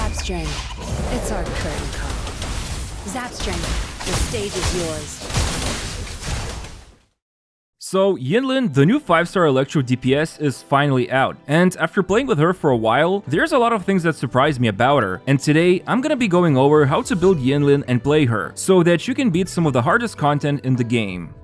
Zapstring, it's our curtain call. Zapstring, the stage is yours. So Yinlin, the new 5-star Electro DPS, is finally out, and after playing with her for a while, there's a lot of things that surprised me about her, and today I'm gonna be going over how to build Yinlin and play her, so that you can beat some of the hardest content in the game.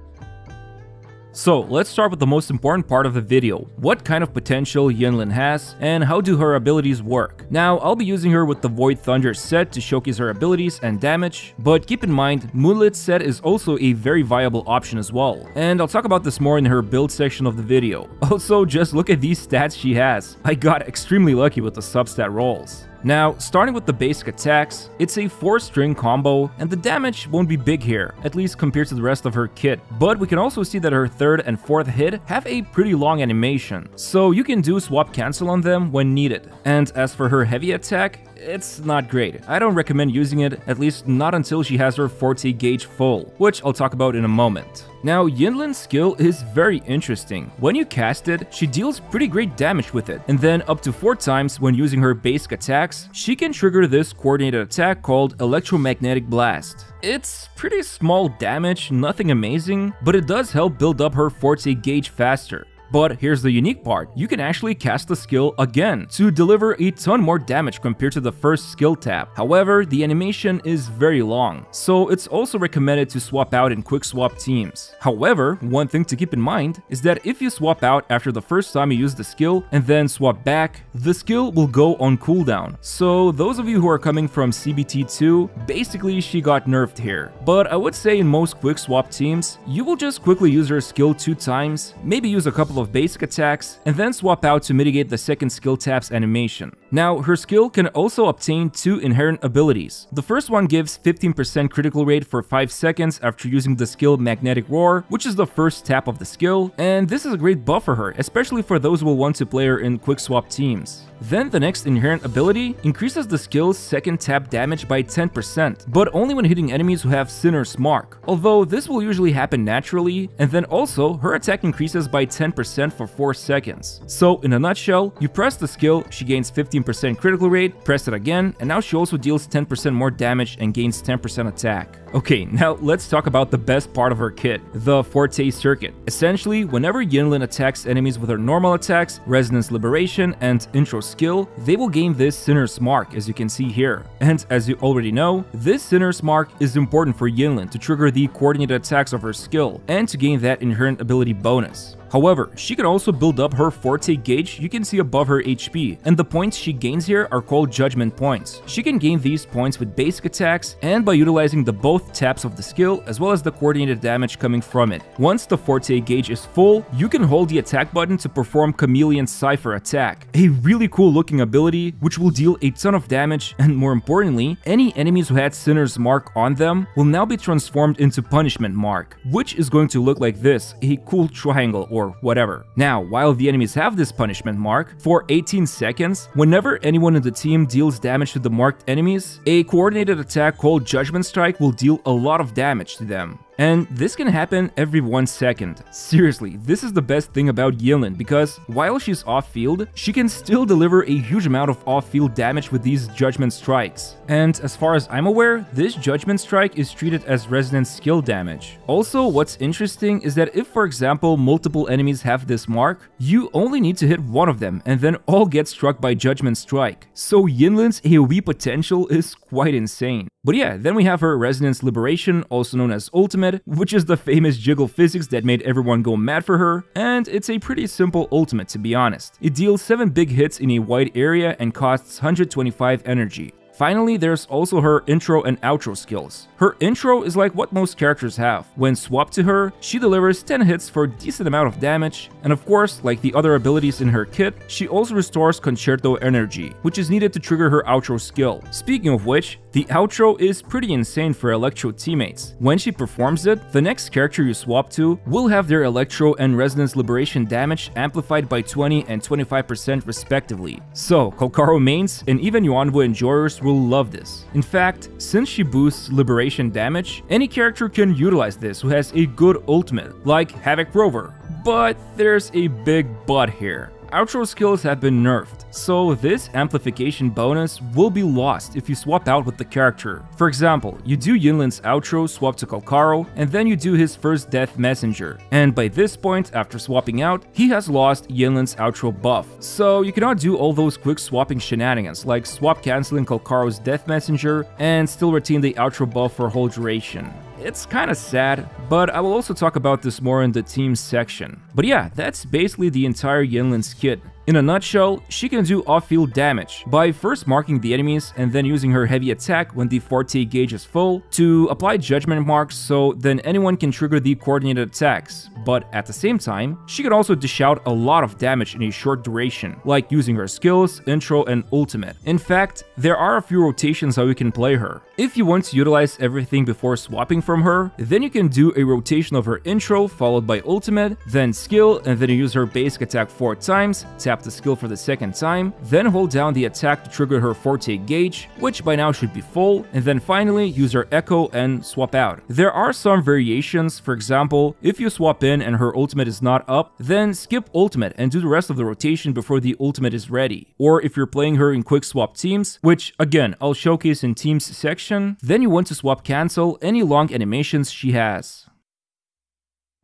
So let's start with the most important part of the video, what kind of potential Yinlin has, and how do her abilities work. Now, I'll be using her with the Void Thunder set to showcase her abilities and damage, but keep in mind, Moonlit set is also a very viable option as well, and I'll talk about this more in her build section of the video. Also, just look at these stats she has. I got extremely lucky with the substat rolls. Now, starting with the basic attacks, it's a 4-string combo, and the damage won't be big here, at least compared to the rest of her kit, but we can also see that her 3rd and 4th hit have a pretty long animation, so you can do swap cancel on them when needed. And as for her heavy attack, it's not great. I don't recommend using it, at least not until she has her forte gauge full, which I'll talk about in a moment. Now, Yinlin's skill is very interesting. When you cast it, she deals pretty great damage with it, and then up to 4 times when using her basic attacks, she can trigger this coordinated attack called Electromagnetic Blast. It's pretty small damage, nothing amazing, but it does help build up her forte gauge faster. But here's the unique part, you can actually cast the skill again to deliver a ton more damage compared to the first skill tap. However, the animation is very long, so it's also recommended to swap out in quick swap teams. However, one thing to keep in mind is that if you swap out after the first time you use the skill and then swap back, the skill will go on cooldown. So those of you who are coming from CBT2, basically she got nerfed here. But I would say in most quick swap teams, you will just quickly use her skill 2 times, maybe use a couple of basic attacks, and then swap out to mitigate the second skill tap's animation. Now, her skill can also obtain 2 inherent abilities. The first one gives 15% critical rate for 5 seconds after using the skill Magnetic Roar, which is the first tap of the skill, and this is a great buff for her, especially for those who will want to play her in quick swap teams. Then the next inherent ability increases the skill's second tap damage by 10%, but only when hitting enemies who have Sinner's Mark, although this will usually happen naturally, and then also her attack increases by 10% for 4 seconds. So in a nutshell, you press the skill, she gains 15% critical rate, press it again, and now she also deals 10% more damage and gains 10% attack. Okay, now let's talk about the best part of her kit, the Forte Circuit. Essentially, whenever Yinlin attacks enemies with her normal attacks, Resonance Liberation, and Intro skill, they will gain this Sinner's Mark, as you can see here. And as you already know, this Sinner's Mark is important for Yinlin to trigger the coordinated attacks of her skill, and to gain that inherent ability bonus. However, she can also build up her forte gauge you can see above her HP, and the points she gains here are called judgment points. She can gain these points with basic attacks and by utilizing the both taps of the skill as well as the coordinated damage coming from it. Once the forte gauge is full, you can hold the attack button to perform Chameleon Cypher attack, a really cool looking ability which will deal a ton of damage, and more importantly, any enemies who had Sinner's Mark on them will now be transformed into Punishment Mark, which is going to look like this, a cool triangle or whatever. Now, while the enemies have this punishment mark, for 18 seconds, whenever anyone in the team deals damage to the marked enemies, a coordinated attack called Judgment Strike will deal a lot of damage to them. And this can happen every 1 second. Seriously, this is the best thing about Yinlin, because while she's off-field, she can still deliver a huge amount of off-field damage with these Judgment Strikes. And as far as I'm aware, this Judgment Strike is treated as resonance skill damage. Also, what's interesting is that if, for example, multiple enemies have this mark, you only need to hit one of them and then all get struck by Judgment Strike. So Yinlin's AoE potential is quite insane. But yeah, then we have her Resonance Liberation, also known as Ultimate, which is the famous jiggle physics that made everyone go mad for her, and it's a pretty simple ultimate to be honest. It deals 7 big hits in a wide area and costs 125 energy. Finally, there's also her intro and outro skills. Her intro is like what most characters have. When swapped to her, she delivers 10 hits for a decent amount of damage, and of course, like the other abilities in her kit, she also restores Concerto energy, which is needed to trigger her outro skill. Speaking of which, the outro is pretty insane for Electro teammates. When she performs it, the next character you swap to will have their Electro and Resonance Liberation damage amplified by 20 and 25% respectively. So, Kolkaro mains and even Yuanwu enjoyers will love this. In fact, since she boosts liberation damage, any character can utilize this who has a good ultimate, like Havoc Rover. But there's a big but here. outro skills have been nerfed, so this amplification bonus will be lost if you swap out with the character. For example, you do Yinlin's outro, swap to Kalkaro, and then you do his first death messenger. And by this point, after swapping out, he has lost Yinlin's outro buff. So you cannot do all those quick swapping shenanigans like swap canceling Kalkaro's death messenger and still retain the outro buff for whole duration. It's kinda sad, but I will also talk about this more in the teams section. But yeah, that's basically the entire Yinlin's kit. In a nutshell, she can do off-field damage by first marking the enemies and then using her heavy attack when the forte gauge is full to apply judgment marks so then anyone can trigger the coordinated attacks. But at the same time, she can also dish out a lot of damage in a short duration, like using her skills, intro, and ultimate. In fact, there are a few rotations how you can play her. If you want to utilize everything before swapping from her, then you can do a rotation of her intro followed by ultimate, then skill, and then you use her basic attack 4 times, tap the skill for the second time, then hold down the attack to trigger her forte gauge, which by now should be full, and then finally use her echo and swap out. There are some variations. For example, if you swap in and her ultimate is not up, then skip ultimate and do the rest of the rotation before the ultimate is ready. Or if you're playing her in quick swap teams, which again I'll showcase in teams section, then you want to swap cancel any long animations she has.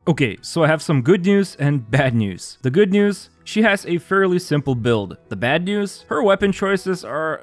Okay, so I have some good news and bad news. The good news: she has a fairly simple build. The bad news? Her weapon choices are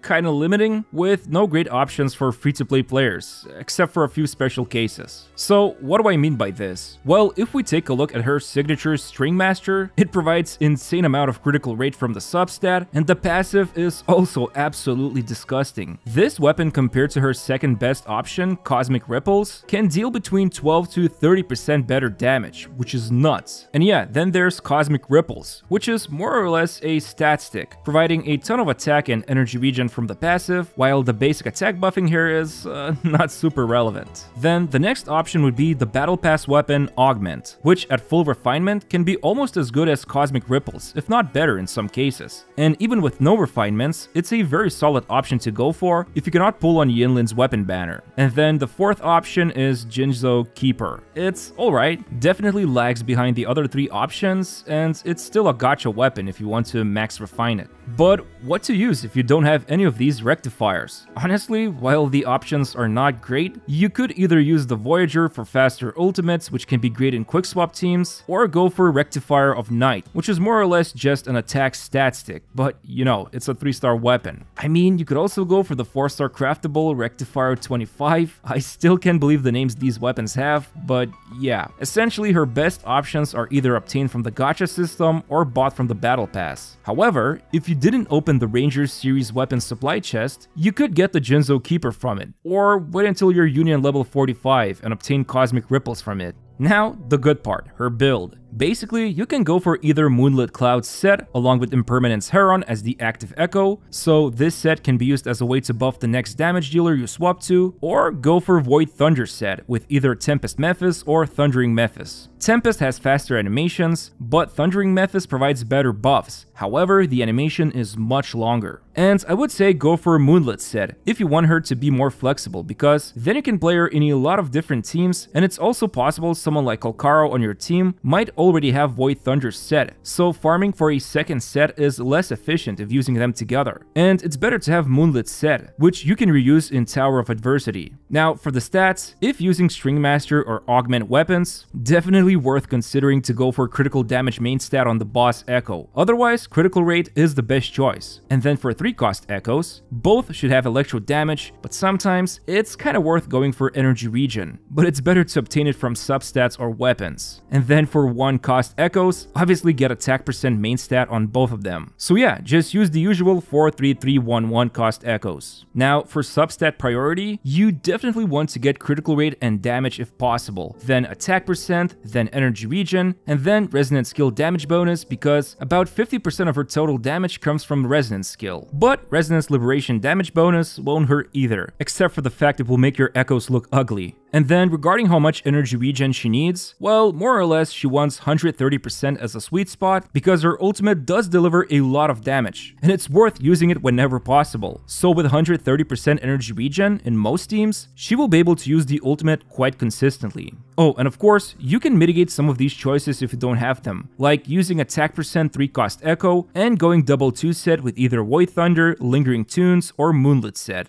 kinda limiting, with no great options for free-to-play players, except for a few special cases. So what do I mean by this? Well, if we take a look at her signature Stringmaster, it provides insane amount of critical rate from the substat, and the passive is also absolutely disgusting. This weapon, compared to her second best option, Cosmic Ripples, can deal between 12 to 30% better damage, which is nuts. And yeah, then there's Cosmic Ripples, which is more or less a stat stick, providing a ton of attack and energy regen from the passive, while the basic attack buffing here is not super relevant. Then the next option would be the Battle Pass weapon Augment, which at full refinement can be almost as good as Cosmic Ripples, if not better in some cases. And even with no refinements, it's a very solid option to go for if you cannot pull on Yinlin's weapon banner. And then the fourth option is Jinzo Keeper. It's alright, definitely lags behind the other 3 options, and it's still a gacha weapon if you want to max refine it. But what to use if you don't have any of these rectifiers? Honestly, while the options are not great, you could either use the Voyager for faster ultimates, which can be great in quick swap teams, or go for Rectifier of Night, which is more or less just an attack stat stick, but you know, it's a 3-star weapon. I mean, you could also go for the 4-star craftable Rectifier 25. I still can't believe the names these weapons have, but yeah. Essentially, her best options are either obtained from the gacha system or bought from the Battle Pass. However, if you didn't open the Rangers series weapon supply chest, you could get the Jinzo Keeper from it, or wait until you're Union level 45 and obtain Cosmic Ripples from it. Now, the good part, her build. Basically, you can go for either Moonlit Cloud set along with Impermanence Heron as the active echo, so this set can be used as a way to buff the next damage dealer you swap to, or go for Void Thunder set with either Tempest Mephis or Thundering Mephis. Tempest has faster animations, but Thundering Mephis provides better buffs. However, the animation is much longer. And I would say go for Moonlit set if you want her to be more flexible, because then you can play her in a lot of different teams, and it's also possible someone like Kalkaro on your team might already have Void Thunder set, so farming for a second set is less efficient if using them together. And it's better to have Moonlit set, which you can reuse in Tower of Adversity. Now, for the stats, if using Stringmaster or Augment weapons, definitely worth considering to go for critical damage main stat on the boss echo. Otherwise, critical rate is the best choice. And then for 3-cost echoes, both should have electro damage, but sometimes it's kinda worth going for energy regen, but it's better to obtain it from substats or weapons. And then for 1-cost echoes, obviously get attack percent main stat on both of them. So yeah, just use the usual 4, 3, 3, 1, 1 cost echoes. Now, for substat priority, you definitely want to get critical rate and damage if possible, then attack percent, then energy regen, and then resonant skill damage bonus, because about 50% of her total damage comes from the resonance skill. But resonance liberation damage bonus won't hurt either, except for the fact it will make your echoes look ugly. And then regarding how much energy regen she needs, well, more or less she wants 130% as a sweet spot because her ultimate does deliver a lot of damage, and it's worth using it whenever possible. So with 130% energy regen in most teams, she will be able to use the ultimate quite consistently. Oh, and of course, you can mitigate some of these choices if you don't have them, like using attack percent 3-cost Echo and going double 2 set with either Void Thunder, Lingering Tunes, or Moonlit set.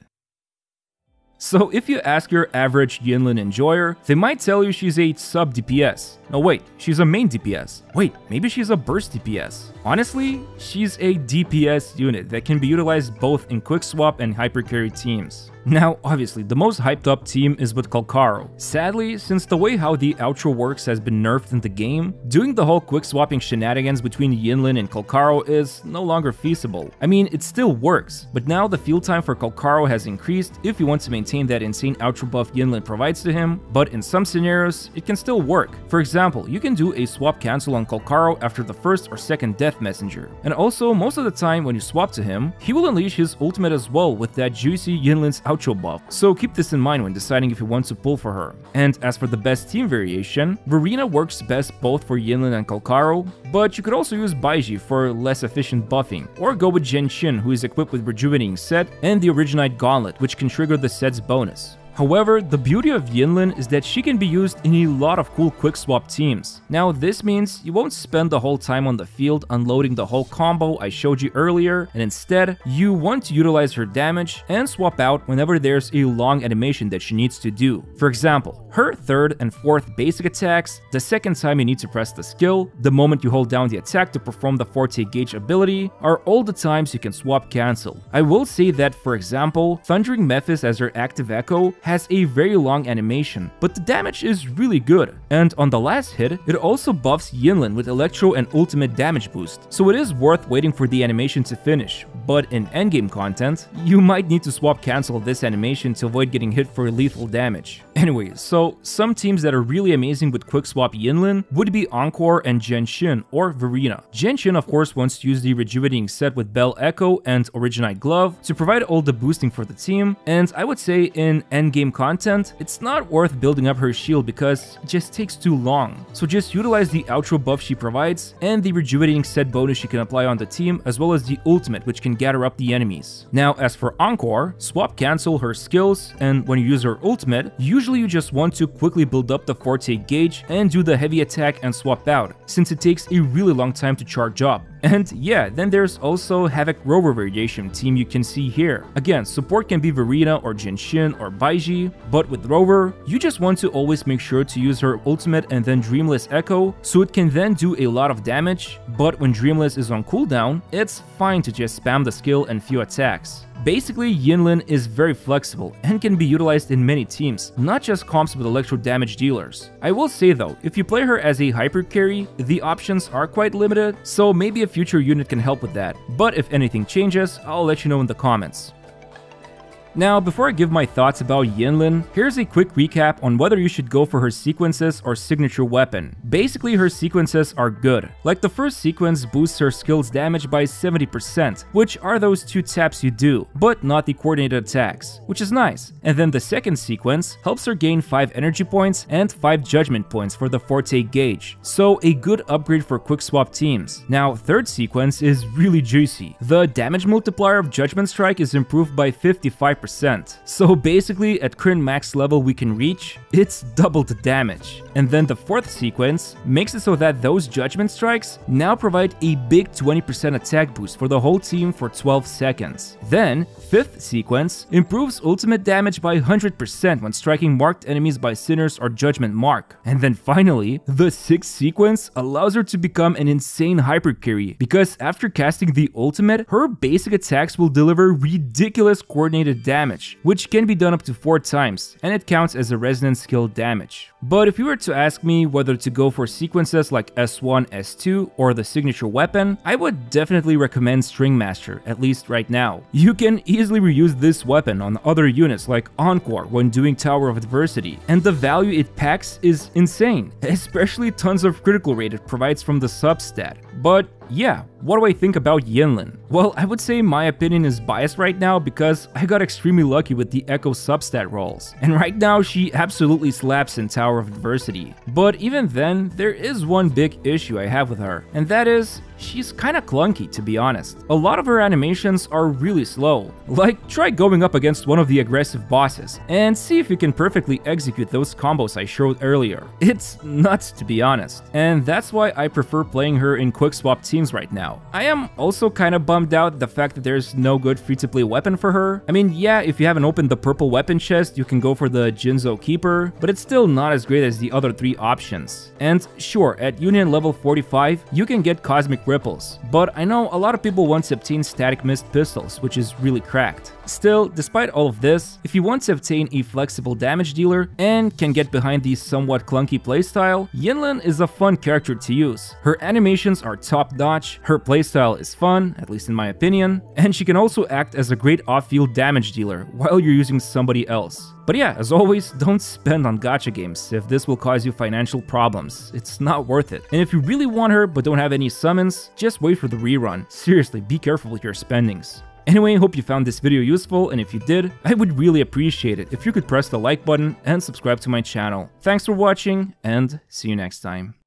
So if you ask your average Yinlin enjoyer, they might tell you she's a sub DPS. No wait, she's a main DPS. Wait, maybe she's a burst DPS. Honestly, she's a DPS unit that can be utilized both in quick swap and hypercarry teams. Now, obviously, the most hyped up team is with Kalkaro. Sadly, since the way how the outro works has been nerfed in the game, doing the whole quick swapping shenanigans between Yinlin and Kalkaro is no longer feasible. I mean, it still works, but now the field time for Kalkaro has increased if you want to maintain that insane outro buff Yinlin provides to him, but in some scenarios, it can still work. For example, you can do a swap cancel on Kalkaro after the first or second death messenger. And also, most of the time when you swap to him, he will unleash his ultimate as well with that juicy Yinlin's outro buff, so keep this in mind when deciding if you want to pull for her. And as for the best team variation, Verena works best both for Yinlin and Kalkaro, but you could also use Baiji for less efficient buffing, or go with Genshin, who is equipped with Rejuvenating Set and the Originite Gauntlet, which can trigger the set's bonus. However, the beauty of Yinlin is that she can be used in a lot of cool quick swap teams. Now this means you won't spend the whole time on the field unloading the whole combo I showed you earlier, and instead, you want to utilize her damage and swap out whenever there's a long animation that she needs to do. For example, her third and fourth basic attacks, the second time you need to press the skill, the moment you hold down the attack to perform the Forte Gauge ability, are all the times you can swap cancel. I will say that, for example, Thundering Mephis as her active echo has a very long animation, but the damage is really good. And on the last hit, it also buffs Yinlin with Electro and ultimate damage boost, so it is worth waiting for the animation to finish. But in endgame content, you might need to swap cancel this animation to avoid getting hit for lethal damage. Anyway, so some teams that are really amazing with quick swap Yinlin would be Encore and Genshin or Verena. Genshin of course wants to use the Rejuvenating Set with Bell Echo and Originite Glove to provide all the boosting for the team, and I would say in endgame content, it's not worth building up her shield because it just takes too long. So just utilize the outro buff she provides and the Rejuvenating Set bonus she can apply on the team, as well as the ultimate which can gather up the enemies. Now as for Encore, swap cancel her skills, and when you use her ultimate, usually you just want to quickly build up the Forte Gauge and do the heavy attack and swap out, since it takes a really long time to charge up. And yeah, then there's also Havoc Rover variation team you can see here. Again, support can be Verena or Genshin or Baiji, but with Rover, you just want to always make sure to use her ultimate and then Dreamless Echo, so it can then do a lot of damage, but when Dreamless is on cooldown, it's fine to just spam the skill and few attacks. Basically, Yinlin is very flexible and can be utilized in many teams, not just comps with electro damage dealers. I will say though, if you play her as a hyper carry, the options are quite limited, so maybe a future unit can help with that. But if anything changes, I'll let you know in the comments. Now, before I give my thoughts about Yinlin, here's a quick recap on whether you should go for her sequences or signature weapon. Basically, her sequences are good. Like the first sequence boosts her skill's damage by 70%, which are those 2 taps you do, but not the coordinated attacks, which is nice. And then the second sequence helps her gain 5 energy points and 5 judgment points for the Forte Gauge, so a good upgrade for quick swap teams. Now, third sequence is really juicy. The damage multiplier of Judgment Strike is improved by 55%. So basically, at current max level we can reach, it's double the damage. And then the fourth sequence makes it so that those Judgment Strikes now provide a big 20% attack boost for the whole team for 12 seconds. Then, fifth sequence improves ultimate damage by 100% when striking marked enemies by Sinner's or Judgment Mark. And then finally, the sixth sequence allows her to become an insane hyper carry, because after casting the ultimate, her basic attacks will deliver ridiculous coordinated damage, which can be done up to 4 times, and it counts as a resonance skill damage. But if you were to ask me whether to go for sequences like S1, S2, or the signature weapon, I would definitely recommend Stringmaster, at least right now. You can easily reuse this weapon on other units like Encore when doing Tower of Adversity, and the value it packs is insane, especially tons of critical rate it provides from the substat. But yeah, what do I think about Yinlin? Well, I would say my opinion is biased right now because I got extremely lucky with the Echo substat rolls, and right now she absolutely slaps in Tower of Adversity. But even then, there is one big issue I have with her, and that is, she's kinda clunky, to be honest. A lot of her animations are really slow. Like, try going up against one of the aggressive bosses, and see if you can perfectly execute those combos I showed earlier. It's nuts, to be honest. And that's why I prefer playing her in quick swap teams right now. I am also kinda bummed out the fact that there's no good free-to-play weapon for her. I mean, yeah, if you haven't opened the purple weapon chest, you can go for the Jinzo Keeper, but it's still not as great as the other 3 options. And sure, at Union level 45, you can get Cosmic Ripples, but I know a lot of people want to obtain Static Mist pistols, which is really cracked. Still, despite all of this, if you want to obtain a flexible damage dealer and can get behind the somewhat clunky playstyle, Yinlin is a fun character to use. Her animations are top-notch, her playstyle is fun, at least in my opinion, and she can also act as a great off-field damage dealer while you're using somebody else. But yeah, as always, don't spend on gacha games if this will cause you financial problems. It's not worth it. And if you really want her but don't have any summons, just wait for the rerun. Seriously, be careful with your spendings. Anyway, hope you found this video useful, and if you did, I would really appreciate it if you could press the like button and subscribe to my channel. Thanks for watching, and see you next time.